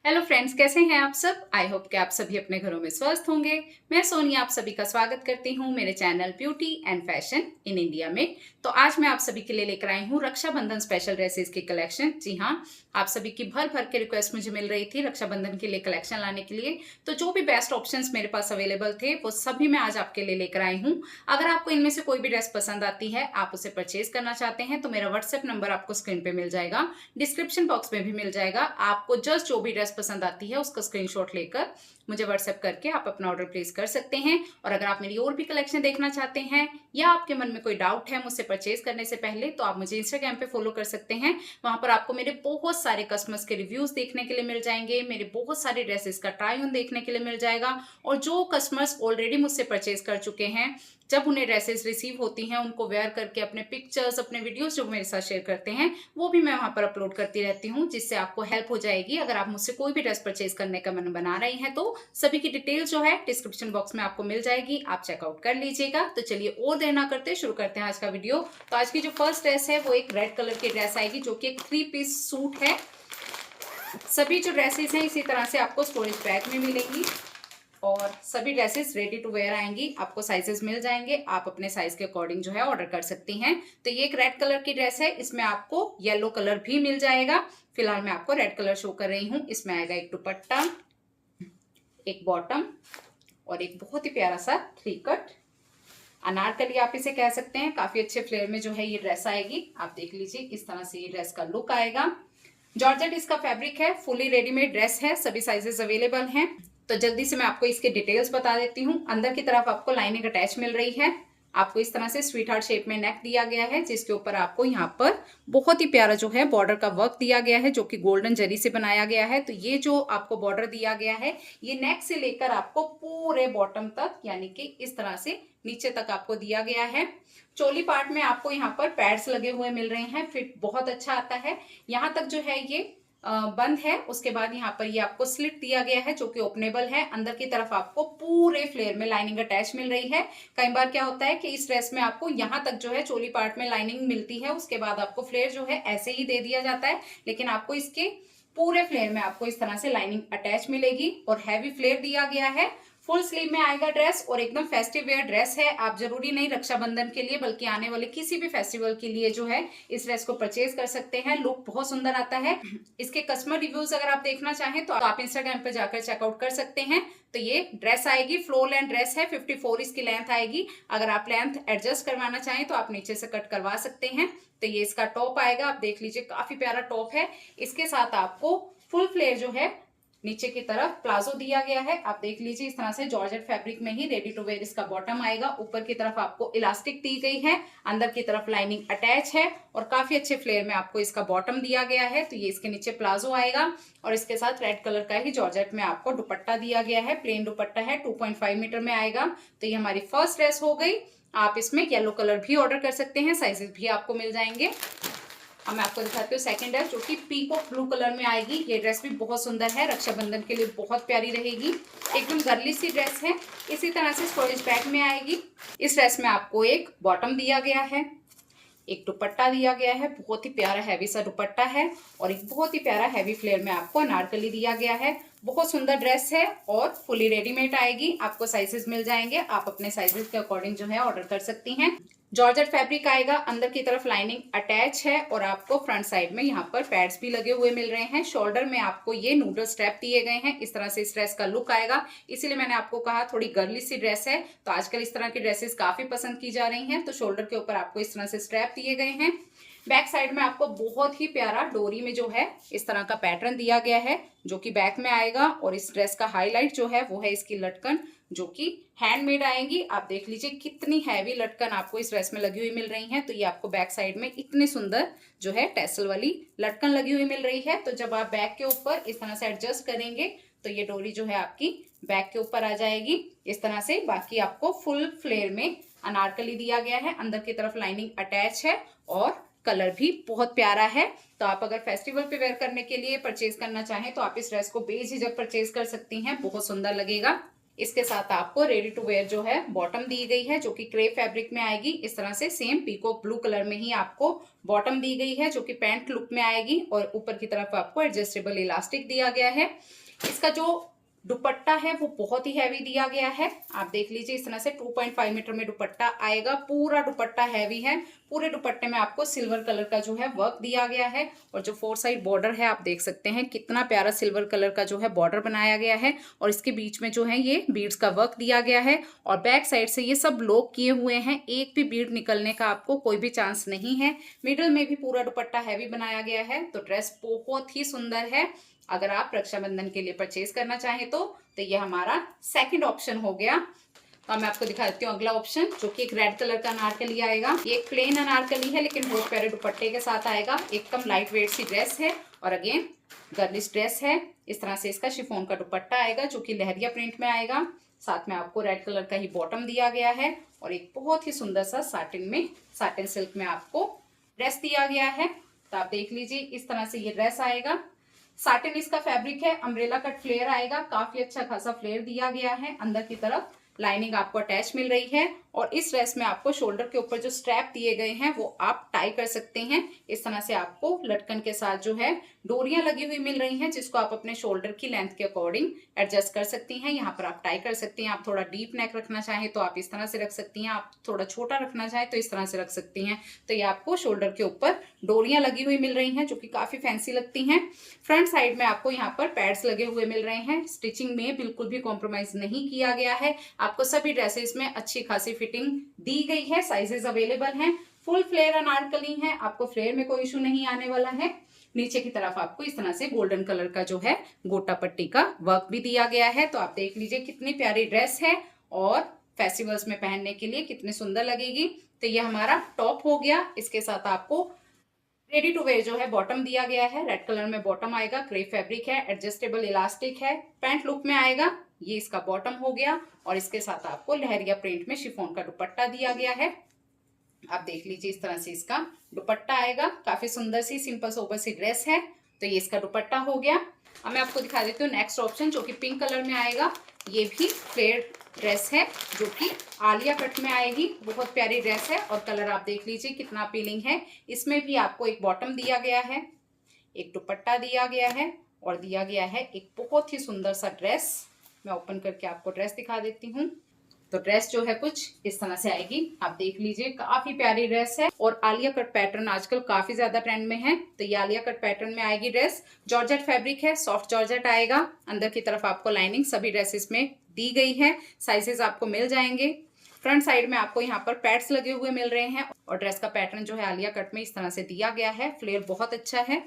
Hello friends, कैसे हैं आप सब। आई होप कि आप सभी अपने घरों में स्वस्थ होंगे। मैं सोनिया आप सभी का स्वागत करती हूँ मेरे channel beauty and fashion in India में। तो आज मैं आप सभी के लिए लेकर आई हूँ रक्षाबंधन स्पेशल ड्रेसेस की कलेक्शन। जी हाँ, आप सभी की भर भर के रिक्वेस्ट मुझे मिल रही थी रक्षाबंधन के लिए कलेक्शन लाने के लिए। तो जो भी बेस्ट ऑप्शंस मेरे पास अवेलेबल थे वो सभी मैं आज आपके लिए लेकर आई हूँ। अगर आपको इनमें से कोई भी ड्रेस पसंद आती है, आप उसे परचेज करना चाहते हैं, तो मेरा व्हाट्सएप नंबर आपको स्क्रीन पे मिल जाएगा, डिस्क्रिप्शन बॉक्स में भी मिल जाएगा। आपको जस्ट जो भी ड्रेस पसंद आती है उसका स्क्रीनशॉट लेकर मुझे व्हाट्सएप करके आप अपना ऑर्डर प्लेस कर सकते हैं। और अगर आप मेरी और भी कलेक्शन देखना चाहते हैं या आपके मन में कोई डाउट है मुझसे परचेज करने से पहले, तो आप मुझे इंस्टाग्राम पे फॉलो कर सकते हैं। वहां पर आपको मेरे बहुत सारे कस्टमर्स के रिव्यूज देखने के लिए मिल जाएंगे, मेरे बहुत सारे ड्रेसेस का ट्राई ऑन देखने के लिए मिल जाएगा। और जो कस्टमर्स ऑलरेडी मुझसे परचेज कर चुके हैं, जब उन्हें ड्रेसेस रिसीव होती हैं उनको वेयर करके अपने पिक्चर्स, अपने वीडियोस जो मेरे साथ शेयर करते हैं, वो भी मैं वहां पर अपलोड करती रहती हूँ, जिससे आपको हेल्प हो जाएगी। अगर आप मुझसे कोई भी ड्रेस परचेज करने का मन बना रही हैं तो सभी की डिटेल जो है डिस्क्रिप्शन बॉक्स में आपको मिल जाएगी, आप चेकआउट कर लीजिएगा। तो चलिए और देर ना करते शुरू करते हैं आज का वीडियो। तो आज की जो फर्स्ट ड्रेस है वो एक रेड कलर की ड्रेस आएगी, जो कि एक 3 पीस सूट है। सभी जो ड्रेसेस हैं इसी तरह से आपको स्टोरेज बैग में मिलेंगी और सभी ड्रेसेस रेडी टू वेयर आएंगी। आपको साइजेस मिल जाएंगे, आप अपने साइज के अकॉर्डिंग जो है ऑर्डर कर सकती हैं। तो ये एक रेड कलर की ड्रेस है, इसमें आपको येलो कलर भी मिल जाएगा। फिलहाल मैं आपको रेड कलर शो कर रही हूँ। इसमें आएगा एक दुपट्टा, एक बॉटम और एक बहुत ही प्यारा सा 3 कट अनारकली आप इसे कह सकते हैं। काफी अच्छे फ्लेयर में जो है ये ड्रेस आएगी। आप देख लीजिए इस तरह से ये ड्रेस का लुक आएगा। जॉर्जेट इसका फैब्रिक है, फुली रेडीमेड ड्रेस है, सभी साइजेस अवेलेबल हैं। तो जल्दी से मैं आपको इसके डिटेल्स बता देती हूँ। अंदर की तरफ आपको लाइनिंग अटैच मिल रही है। आपको इस तरह से स्वीट हार्ट शेप में नेक दिया गया है, जिसके ऊपर आपको यहाँ पर बहुत ही प्यारा जो है बॉर्डर का वर्क दिया गया है, जो कि गोल्डन जरी से बनाया गया है। तो ये जो आपको बॉर्डर दिया गया है ये नेक से लेकर आपको पूरे बॉटम तक, यानी कि इस तरह से नीचे तक आपको दिया गया है। चोली पार्ट में आपको यहाँ पर पैड्स लगे हुए मिल रहे हैं, फिट बहुत अच्छा आता है। यहाँ तक जो है ये बंद है। उसके बाद यहाँ पर ये आपको स्लिट दिया गया है जो कि ओपनेबल है। अंदर की तरफ आपको पूरे फ्लेयर में लाइनिंग अटैच मिल रही है। कई बार क्या होता है कि इस ड्रेस में आपको यहाँ तक जो है चोली पार्ट में लाइनिंग मिलती है, उसके बाद आपको फ्लेयर जो है ऐसे ही दे दिया जाता है, लेकिन आपको इसके पूरे फ्लेयर में आपको इस तरह से लाइनिंग अटैच मिलेगी और हैवी फ्लेयर दिया गया है। फुल स्लीव में आएगा ड्रेस और एकदम फेस्टिव वेयर ड्रेस है। आप जरूरी नहीं रक्षाबंधन के लिए बल्कि आने वाले किसी भी फेस्टिवल के लिए जो है इस ड्रेस को परचेज कर सकते हैं। लुक बहुत सुंदर आता है। इसके कस्टमर रिव्यूज अगर आप देखना चाहें तो आप इंस्टाग्राम पर जाकर चेकआउट कर सकते हैं। तो ये ड्रेस आएगी, फ्लोर लेंथ ड्रेस है, 54 इसकी लेंथ आएगी। अगर आप लेंथ एडजस्ट करवाना चाहें तो आप नीचे से कट करवा सकते हैं। तो ये इसका टॉप आएगा, आप देख लीजिए काफी प्यारा टॉप है। इसके साथ आपको फुल फ्लेयर जो है नीचे की तरफ प्लाजो दिया गया है। आप देख लीजिए इस तरह से जॉर्जेट फैब्रिक में ही रेडी टू वेयर इसका बॉटम आएगा। ऊपर की तरफ आपको इलास्टिक दी गई है, अंदर की तरफ लाइनिंग अटैच है और काफी अच्छे फ्लेयर में आपको इसका बॉटम दिया गया है। तो ये इसके नीचे प्लाजो आएगा और इसके साथ रेड कलर का ही जॉर्जेट में आपको दुपट्टा दिया गया है। प्लेन दुपट्टा है, 2.5 मीटर में आएगा। तो ये हमारी फर्स्ट ड्रेस हो गई। आप इसमें येलो कलर भी ऑर्डर कर सकते हैं, साइजेस भी आपको मिल जाएंगे। अब मैं आपको दिखाती हूँ सेकंड ड्रेस, जो कि पीकॉक ब्लू कलर में आएगी। ये ड्रेस भी बहुत सुंदर है, रक्षाबंधन के लिए बहुत प्यारी रहेगी। एकदम गर्ली सी ड्रेस है। इसी तरह से स्टोरेज बैग में आएगी। इस ड्रेस में आपको एक बॉटम दिया गया है, एक दुपट्टा दिया गया है, बहुत ही प्यारा हैवी सा दुपट्टा है और एक बहुत ही प्यारा हैवी फ्लेयर में आपको अनारकली दिया गया है। बहुत सुंदर ड्रेस है और फुली रेडीमेड आएगी। आपको साइजेस मिल जाएंगे, आप अपने साइजेस के अकॉर्डिंग जो है ऑर्डर कर सकती हैं। जॉर्जेट फैब्रिक आएगा, अंदर की तरफ लाइनिंग अटैच है और आपको फ्रंट साइड में यहाँ पर पैड्स भी लगे हुए मिल रहे हैं। शोल्डर में आपको ये नूडल स्ट्रैप दिए गए हैं। इस तरह से इस ड्रेस का लुक आएगा। इसीलिए मैंने आपको कहा थोड़ी गर्ली सी ड्रेस है, तो आजकल इस तरह की ड्रेसेस काफी पसंद की जा रही हैं। तो शोल्डर के ऊपर आपको इस तरह से स्ट्रैप दिए गए हैं। बैक साइड में आपको बहुत ही प्यारा डोरी में जो है इस तरह का पैटर्न दिया गया है, जो कि बैक में आएगा। और इस ड्रेस का हाईलाइट जो है वो है इसकी लटकन, जो कि हैंडमेड आएंगी। आप देख लीजिए कितनी हैवी लटकन आपको इस ड्रेस में लगी हुई मिल रही है। तो ये आपको बैक साइड में इतनी सुंदर जो है टैसल वाली लटकन लगी हुई मिल रही है। तो जब आप बैक के ऊपर इस तरह से एडजस्ट करेंगे तो ये डोरी जो है आपकी बैक के ऊपर आ जाएगी इस तरह से। बाकी आपको फुल फ्लेयर में अनारकली दिया गया है, अंदर की तरफ लाइनिंग अटैच है और कलर भी बहुत प्यारा है। तो आप अगर फेस्टिवल पे वेयर करने के लिए परचेज करना चाहें तो आप इस ड्रेस को बेझिझक परचेज कर सकती हैं, बहुत सुंदर लगेगा। इसके साथ आपको रेडी टू वेयर जो है बॉटम दी गई है, जो कि क्रेप फैब्रिक में आएगी। इस तरह से सेम पीकॉक ब्लू कलर में ही आपको बॉटम दी गई है, जो कि पैंट लुक में आएगी। और ऊपर की तरफ आपको एडजस्टेबल इलास्टिक दिया गया है। इसका जो दुपट्टा है वो बहुत ही हैवी दिया गया है। आप देख लीजिए, इस तरह से 2.5 मीटर में दुपट्टा आएगा। पूरा दुपट्टा हैवी है। पूरे दुपट्टे में आपको सिल्वर कलर का जो है वर्क दिया गया है। और जो 4 साइड बॉर्डर है आप देख सकते हैं कितना प्यारा सिल्वर कलर का जो है बॉर्डर बनाया गया है। और इसके बीच में जो है ये बीड्स का वर्क दिया गया है। और बैक साइड से ये सब लॉक किए हुए हैं, एक भी बीड निकलने का आपको कोई भी चांस नहीं है। मिडल में भी पूरा दुपट्टा हैवी बनाया गया है। तो ड्रेस बहुत ही सुंदर है। अगर आप रक्षाबंधन के लिए परचेज करना चाहें तो ये हमारा सेकंड ऑप्शन हो गया। अब मैं आपको दिखा देती हूँ अगला ऑप्शन, जो कि एक रेड कलर का अनारकली आएगा। ये एक प्लेन अनारकली है, लेकिन बहुत प्यारे दुपट्टे के साथ आएगा। एकदम लाइट वेट सी ड्रेस है और अगेन गर्लिश ड्रेस है। इस तरह से इसका शिफॉन का दुपट्टा आएगा, जो कि लहरिया प्रिंट में आएगा। साथ में आपको रेड कलर का ही बॉटम दिया गया है और एक बहुत ही सुंदर सा साटिन सिल्क में आपको ड्रेस दिया गया है। तो आप देख लीजिए, इस तरह से ये ड्रेस आएगा। साटिन इसका फैब्रिक है, अम्ब्रेला कट फ्लेयर आएगा। काफी अच्छा खासा फ्लेयर दिया गया है। अंदर की तरफ लाइनिंग आपको अटैच मिल रही है। और इस ड्रेस में आपको शोल्डर के ऊपर जो स्ट्रैप दिए गए हैं वो आप टाई कर सकते हैं। इस तरह से आपको लटकन के साथ जो है डोरियां लगी हुई मिल रही हैं, जिसको आप अपने शोल्डर की लेंथ के अकॉर्डिंग एडजस्ट कर सकती हैं। यहाँ पर आप टाई कर सकती हैं। आप थोड़ा डीप नेक रखना चाहें तो आप इस तरह से रख सकती हैं। आप थोड़ा छोटा रखना चाहें तो इस तरह से रख सकती हैं। तो ये आपको शोल्डर के ऊपर डोरियां लगी हुई मिल रही हैं, जो कि काफी फैंसी लगती हैं। फ्रंट साइड में आपको यहाँ पर पैड्स लगे हुए मिल रहे हैं। स्टिचिंग में बिल्कुल भी कॉम्प्रोमाइज नहीं किया गया है। आपको सभी ड्रेसेस में अच्छी खासी फिटिंग दी गई है। साइजेस अवेलेबल हैं। फुल फ्लेयर अनारकली है, आपको फ्लेयर में कोई इशू नहीं आने वाला है। नीचे की तरफ आपको इस तरह से गोल्डन कलर का जो है गोटा पट्टी का वर्क भी दिया गया है। तो आप देख लीजिए कितनी प्यारी ड्रेस है और फेस्टिवल्स में पहनने के लिए कितनी सुंदर लगेगी। तो ये हमारा टॉप हो गया। इसके साथ आपको रेडी टू वेयर जो है बॉटम दिया गया है। रेड कलर में बॉटम आएगा। क्रेप फैब्रिक है, एडजस्टेबल इलास्टिक है, पैंट लुक में आएगा। ये इसका बॉटम हो गया। और इसके साथ आपको लहरिया प्रिंट में शिफॉन का दुपट्टा दिया गया है। आप देख लीजिए, इस तरह से इसका दुपट्टा आएगा। काफी सुंदर सी सिंपल सोबर सी ड्रेस है। तो ये इसका दुपट्टा हो गया। अब मैं आपको दिखा देती हूँ नेक्स्ट ऑप्शन, जो कि पिंक कलर में आएगा। ये भी फ्लेयर ड्रेस है, जो कि आलिया कट में आएगी। बहुत प्यारी ड्रेस है और कलर आप देख लीजिए कितना अपीलिंग है। इसमें भी आपको एक बॉटम दिया गया है, एक दुपट्टा दिया गया है और दिया गया है एक बहुत ही सुंदर सा ड्रेस। मैं ओपन करके आपको ड्रेस दिखा देती हूँ। तो ड्रेस जो है कुछ इस तरह से आएगी। आप देख लीजिए, काफी प्यारी ड्रेस है। और आलिया कट पैटर्न आजकल काफी ज्यादा ट्रेंड में है। तो ये आलिया कट पैटर्न में आएगी ड्रेस। जॉर्जेट फैब्रिक है, सॉफ्ट जॉर्जेट आएगा। अंदर की तरफ आपको लाइनिंग सभी ड्रेसेस में दी गई है। साइजेस आपको मिल जाएंगे। फ्रंट साइड में आपको यहाँ पर पैड्स लगे हुए मिल रहे हैं। और ड्रेस का पैटर्न जो है आलिया कट में इस तरह से दिया गया है। फ्लेयर बहुत अच्छा है।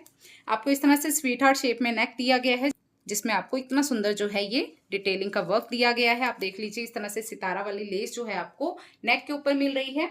आपको इस तरह से स्वीट हार्ट शेप में नेक दिया गया है, जिसमें आपको इतना सुंदर जो है ये डिटेलिंग का वर्क दिया गया है। आप देख लीजिए, इस तरह से सितारा वाली लेस जो है आपको नेक के ऊपर मिल रही है।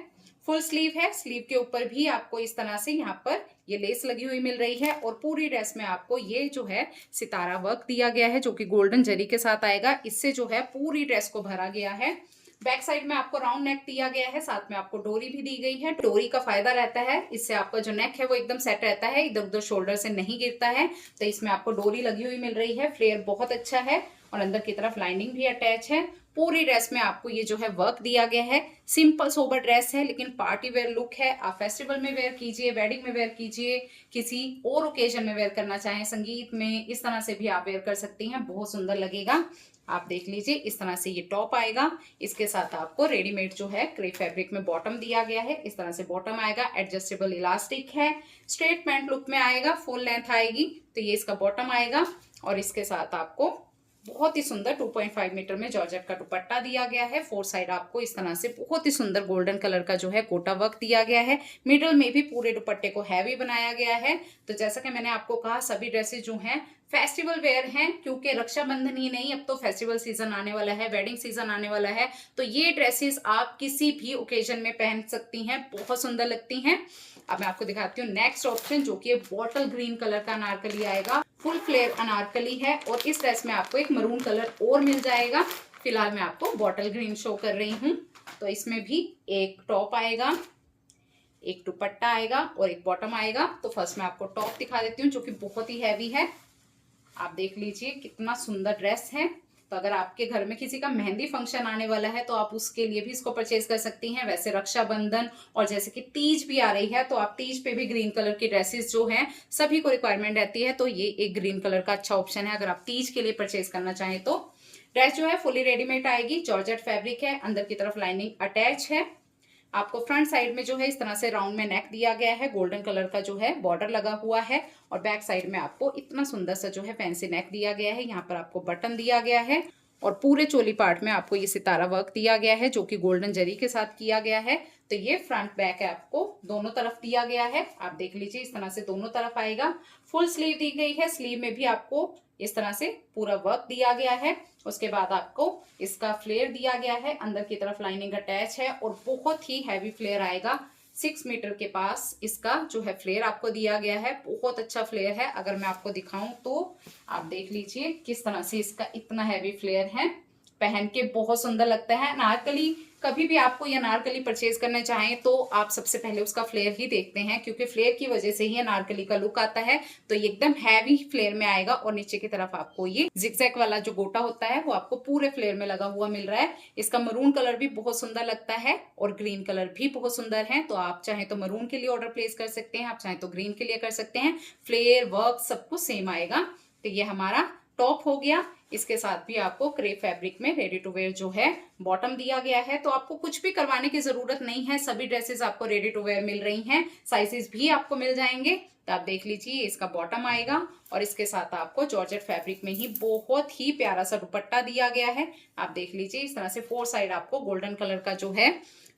फुल स्लीव है। स्लीव के ऊपर भी आपको इस तरह से यहाँ पर ये लेस लगी हुई मिल रही है। और पूरी ड्रेस में आपको ये जो है सितारा वर्क दिया गया है, जो कि गोल्डन जरी के साथ आएगा। इससे जो है पूरी ड्रेस को भरा गया है। बैक साइड में आपको राउंड नेक दिया गया है। साथ में आपको डोरी भी दी गई है। डोरी का फायदा रहता है, इससे आपका जो नेक है वो एकदम सेट रहता है, इधर उधर शोल्डर से नहीं गिरता है। तो इसमें आपको डोरी लगी हुई मिल रही है। फ्लेयर बहुत अच्छा है और अंदर की तरफ लाइनिंग भी अटैच है। पूरी ड्रेस में आपको ये जो है वर्क दिया गया है। सिंपल सोबर ड्रेस है, लेकिन पार्टी वेयर लुक है। आप फेस्टिवल में वेयर कीजिए, वेडिंग में वेयर कीजिए, किसी और ओकेजन में वेयर करना चाहें, संगीत में, इस तरह से भी आप वेयर कर सकती हैं। बहुत सुंदर लगेगा। आप देख लीजिए, इस तरह से ये टॉप आएगा। इसके साथ आपको रेडीमेड जो है क्रेप फैब्रिक में बॉटम दिया गया है। इस तरह से बॉटम आएगा। एडजस्टेबल इलास्टिक है। स्ट्रेट पैंट लुक में आएगा। फुल लेंथ आएगी। तो ये इसका बॉटम आएगा। और इसके साथ आपको बहुत ही सुंदर 2.5 मीटर में जॉर्जेट का दुपट्टा दिया गया है। 4 साइड आपको इस तरह से बहुत ही सुंदर गोल्डन कलर का जो है गोटा वर्क दिया गया है। मिडल में भी पूरे दुपट्टे को हैवी बनाया गया है। तो जैसा कि मैंने आपको कहा, सभी ड्रेसेस जो हैं फेस्टिवल वेयर हैं, क्योंकि रक्षाबंधन ही नहीं, अब तो फेस्टिवल सीजन आने वाला है, वेडिंग सीजन आने वाला है। तो ये ड्रेसेस आप किसी भी ओकेजन में पहन सकती हैं। बहुत सुंदर लगती हैं। अब मैं आपको दिखाती हूँ नेक्स्ट ऑप्शन, जो कि बॉटल ग्रीन कलर का अनारकली आएगा। फुल फ्लेयर अनारकली है और इस ड्रेस में आपको एक मरून कलर और मिल जाएगा। फिलहाल मैं आपको बॉटल ग्रीन शो कर रही हूँ। तो इसमें भी एक टॉप आएगा, एक दुपट्टा आएगा और एक बॉटम आएगा। तो फर्स्ट मैं आपको टॉप दिखा देती हूँ, जो कि बहुत ही हैवी है। आप देख लीजिए कितना सुंदर ड्रेस है। तो अगर आपके घर में किसी का मेहंदी फंक्शन आने वाला है तो आप उसके लिए भी इसको परचेज कर सकती हैं। वैसे रक्षाबंधन और जैसे कि तीज भी आ रही है तो आप तीज पे भी ग्रीन कलर की ड्रेसेस जो हैं सभी को रिक्वायरमेंट रहती है, तो ये एक ग्रीन कलर का अच्छा ऑप्शन है अगर आप तीज के लिए परचेज करना चाहें तो। ड्रेस जो है फुली रेडीमेड आएगी, जॉर्जेट फैब्रिक है, अंदर की तरफ लाइनिंग अटैच है। आपको फ्रंट साइड में जो है इस तरह से राउंड में नेक दिया गया है, गोल्डन कलर का जो है बॉर्डर लगा हुआ है, और बैक साइड में आपको इतना सुंदर सा जो है फैंसी नेक दिया गया है। यहाँ पर आपको बटन दिया गया है और पूरे चोली पार्ट में आपको ये सितारा वर्क दिया गया है जो कि गोल्डन जरी के साथ किया गया है। तो ये फ्रंट बैक है, आपको दोनों तरफ दिया गया है। आप देख लीजिए इस तरह से दोनों तरफ आएगा। फुल स्लीव दी गई है, स्लीव में भी आपको इस तरह से पूरा वर्क दिया गया है। उसके बाद आपको इसका फ्लेयर दिया गया है, अंदर की तरफ लाइनिंग अटैच है और बहुत ही हैवी फ्लेयर आएगा। 6 मीटर के पास इसका जो है फ्लेयर आपको दिया गया है, बहुत अच्छा फ्लेयर है। अगर मैं आपको दिखाऊं तो आप देख लीजिए किस तरह से इसका इतना हैवी फ्लेयर है, पहन के बहुत सुंदर लगता है। अनारकली कभी भी आपको ये अनारकली परचेज करना चाहें तो आप सबसे पहले उसका फ्लेयर ही देखते हैं, क्योंकि फ्लेयर की वजह से ही अनारकली का लुक आता है। तो ये एकदम हैवी फ्लेयर में आएगा और नीचे की तरफ आपको ये जिगजैग वाला जो गोटा होता है वो आपको पूरे फ्लेयर में लगा हुआ मिल रहा है। इसका मरून कलर भी बहुत सुंदर लगता है और ग्रीन कलर भी बहुत सुंदर है। तो आप चाहे तो मरून के लिए ऑर्डर प्लेस कर सकते हैं, आप चाहे तो ग्रीन के लिए कर सकते हैं। फ्लेयर वर्क सब कुछ सेम आएगा। तो ये हमारा टॉप हो गया। इसके साथ भी आपको क्रेप फैब्रिक में रेडी टू वेयर जो है बॉटम दिया गया है। तो आपको कुछ भी करवाने की जरूरत नहीं है, सभी ड्रेसेस आपको रेडी टू वेयर मिल रही हैं, साइजेस भी आपको मिल जाएंगे। तो आप देख लीजिए इसका बॉटम आएगा और इसके साथ आपको जॉर्जेट फैब्रिक में ही बहुत ही प्यारा सा दुपट्टा दिया गया है। आप देख लीजिए इस तरह से 4 साइड आपको गोल्डन कलर का जो है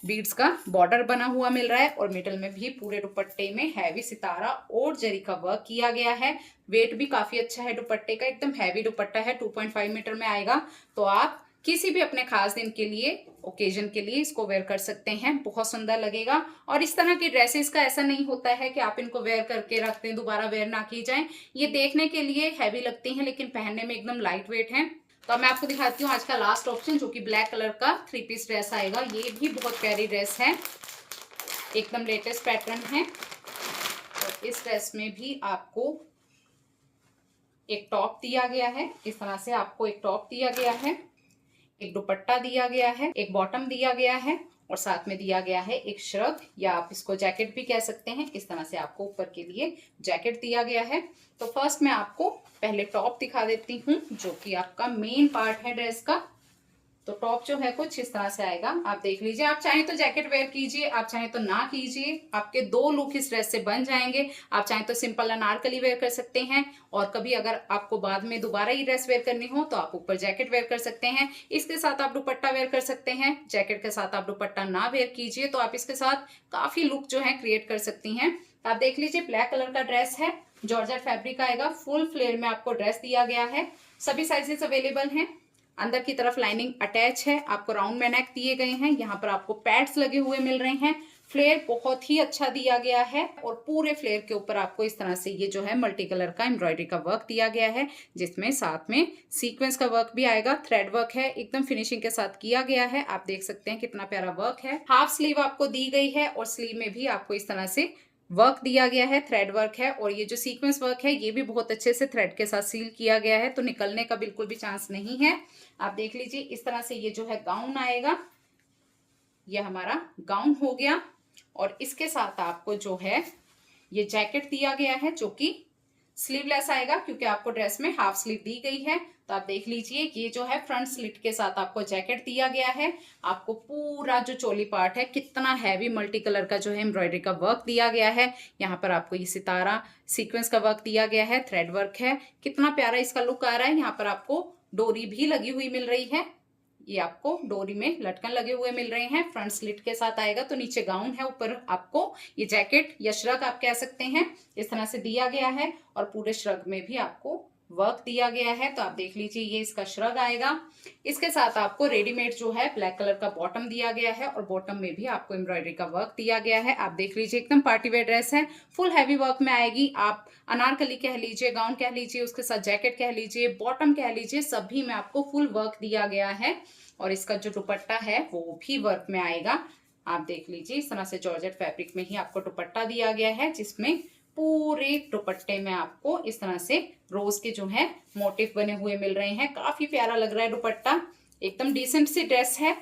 बीड्स का बॉर्डर बना हुआ मिल रहा है और मिडल में भी पूरे दुपट्टे में हैवी सितारा और जरी का वर्क किया गया है। वेट भी काफी अच्छा है दुपट्टे का, एकदम हैवी दुपट्टा है, 2.5 मीटर में आएगा। तो आप किसी भी अपने खास दिन के लिए, ओकेजन के लिए इसको वेयर कर सकते हैं, बहुत सुंदर लगेगा। और इस तरह की ड्रेसेस का ऐसा नहीं होता है कि आप इनको वेयर करके रख दें, दोबारा वेयर ना की जाए। ये देखने के लिए हैवी लगती हैं लेकिन पहनने में एकदम लाइट वेट है। तो मैं आपको दिखाती हूँ आज का लास्ट ऑप्शन, जो कि ब्लैक कलर का 3 पीस ड्रेस आएगा। ये भी बहुत प्यारी ड्रेस है, एकदम लेटेस्ट पैटर्न है। और इस ड्रेस में भी आपको एक टॉप दिया गया है, इस तरह से आपको एक टॉप दिया गया है, एक दुपट्टा दिया गया है, एक बॉटम दिया गया है और साथ में दिया गया है एक श्रग, या आप इसको जैकेट भी कह सकते हैं। इस तरह से आपको ऊपर के लिए जैकेट दिया गया है। तो फर्स्ट मैं आपको पहले टॉप दिखा देती हूँ, जो कि आपका मेन पार्ट है ड्रेस का। तो टॉप जो है कुछ इस तरह से आएगा, आप देख लीजिए। आप चाहें तो जैकेट वेयर कीजिए, आप चाहें तो ना कीजिए, आपके 2 लुक इस ड्रेस से बन जाएंगे। आप चाहें तो सिंपल अनारकली वेयर कर सकते हैं और कभी अगर आपको बाद में दोबारा ये ड्रेस वेयर करनी हो तो आप ऊपर जैकेट वेयर कर सकते हैं। इसके साथ आप दुपट्टा वेयर कर सकते हैं, जैकेट के साथ आप दुपट्टा ना वेयर कीजिए तो आप इसके साथ काफी लुक जो है क्रिएट कर सकती हैं। आप देख लीजिए ब्लैक कलर का ड्रेस है, जॉर्जेट फैब्रिक आएगा, फुल फ्लेयर में आपको ड्रेस दिया गया है, सभी साइजेस अवेलेबल हैं। अंदर की तरफ लाइनिंग अटैच है, आपको राउंड में नेक दिए गए हैं, यहाँ पर आपको पैड्स लगे हुए मिल रहे हैं। फ्लेयर बहुत ही अच्छा दिया गया है और पूरे फ्लेयर के ऊपर आपको इस तरह से ये जो है मल्टी कलर का एम्ब्रॉयडरी का वर्क दिया गया है, जिसमें साथ में सीक्वेंस का वर्क भी आएगा। थ्रेड वर्क है, एकदम फिनिशिंग के साथ किया गया है। आप देख सकते हैं कितना प्यारा वर्क है। हाफ स्लीव आपको दी गई है और स्लीव में भी आपको इस तरह से वर्क दिया गया है, थ्रेड वर्क है। और ये जो सीक्वेंस वर्क है ये भी बहुत अच्छे से थ्रेड के साथ सील किया गया है, तो निकलने का बिल्कुल भी चांस नहीं है। आप देख लीजिए इस तरह से ये जो है गाउन आएगा, ये हमारा गाउन हो गया। और इसके साथ आपको जो है ये जैकेट दिया गया है, जो कि स्लीवलेस आएगा क्योंकि आपको ड्रेस में हाफ स्लीव दी गई है। तो आप देख लीजिए ये जो है फ्रंट स्लिट के साथ आपको जैकेट दिया गया है। आपको पूरा जो चोली पार्ट है कितना हैवी मल्टी कलर का जो है एम्ब्रॉयडरी का वर्क दिया गया है। यहाँ पर आपको ये सितारा सीक्वेंस का वर्क दिया गया है, थ्रेड वर्क है, कितना प्यारा इसका लुक आ रहा है। यहाँ पर आपको डोरी भी लगी हुई मिल रही है, ये आपको डोरी में लटकन लगे हुए मिल रहे हैं। फ्रंट स्लिट के साथ आएगा, तो नीचे गाउन है, ऊपर आपको ये जैकेट या श्रग आप कह सकते हैं इस तरह से दिया गया है। और पूरे श्रग में भी आपको वर्क दिया गया है। तो आप देख लीजिए ये इसका श्रग आएगा। इसके साथ आपको रेडीमेड जो है ब्लैक कलर का बॉटम दिया गया है और बॉटम में भी आपको एम्ब्रॉयडरी का वर्क दिया गया है। आप देख लीजिए एकदम पार्टी वेयर ड्रेस है, फुल हैवी वर्क में आएगी। आप अनारकली कह लीजिए, गाउन कह लीजिए, उसके साथ जैकेट कह लीजिए, बॉटम कह लीजिए, सभी में आपको फुल वर्क दिया गया है। और इसका जो दुपट्टा है वो भी वर्क में आएगा। आप देख लीजिए इस तरह से जॉर्जेट फैब्रिक में ही आपको दुपट्टा दिया गया है, जिसमें पूरे दुपट्टे में आपको इस तरह से रोज के जो है मोटिव बने हुए मिल रहे हैं। काफी प्यारा लग रहा है दुपट्टा, एकदम डिसेंट सी ड्रेस है,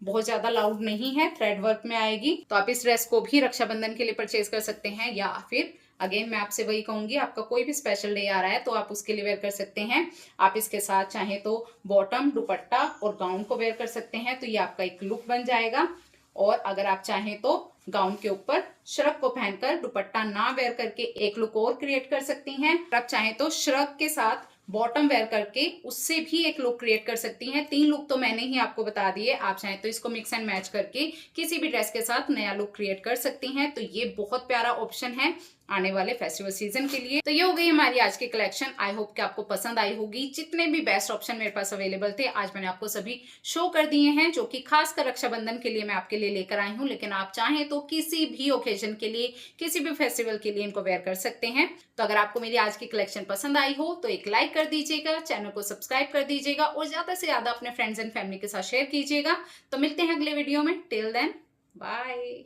बहुत ज्यादा लाउड नहीं है, थ्रेड वर्क में आएगी। तो आप इस ड्रेस को भी रक्षाबंधन के लिए परचेज कर सकते हैं, या फिर अगेन मैं आपसे वही कहूंगी, आपका कोई भी स्पेशल डे आ रहा है तो आप उसके लिए वेयर कर सकते हैं। आप इसके साथ चाहे तो बॉटम, दुपट्टा और गाउन को वेयर कर सकते हैं, तो ये आपका एक लुक बन जाएगा। और अगर आप चाहें तो गाउन के ऊपर श्रग को पहनकर दुपट्टा ना वेयर करके एक लुक और क्रिएट कर सकती हैं। आप चाहें तो श्रग के साथ बॉटम वेयर करके उससे भी एक लुक क्रिएट कर सकती हैं। 3 लुक तो मैंने ही आपको बता दिए, आप चाहें तो इसको मिक्स एंड मैच करके किसी भी ड्रेस के साथ नया लुक क्रिएट कर सकती हैं। तो ये बहुत प्यारा ऑप्शन है आने वाले फेस्टिवल सीजन के लिए। तो ये हो गई हमारी आज की कलेक्शन। आई होप कि आपको पसंद आई होगी। जितने भी बेस्ट ऑप्शन मेरे पास अवेलेबल थे आज मैंने आपको सभी शो कर दिए हैं, जो कि खासकर रक्षाबंधन के लिए मैं आपके लिए लेकर आई हूँ। लेकिन आप चाहें तो किसी भी ओकेजन के लिए, किसी भी फेस्टिवल के लिए इनको वेयर कर सकते हैं। तो अगर आपको मेरी आज की कलेक्शन पसंद आई हो तो एक लाइक कर दीजिएगा, चैनल को सब्सक्राइब कर दीजिएगा और ज्यादा से ज्यादा अपने फ्रेंड्स एंड फैमिली के साथ शेयर कीजिएगा। तो मिलते हैं अगले वीडियो में। Till then bye.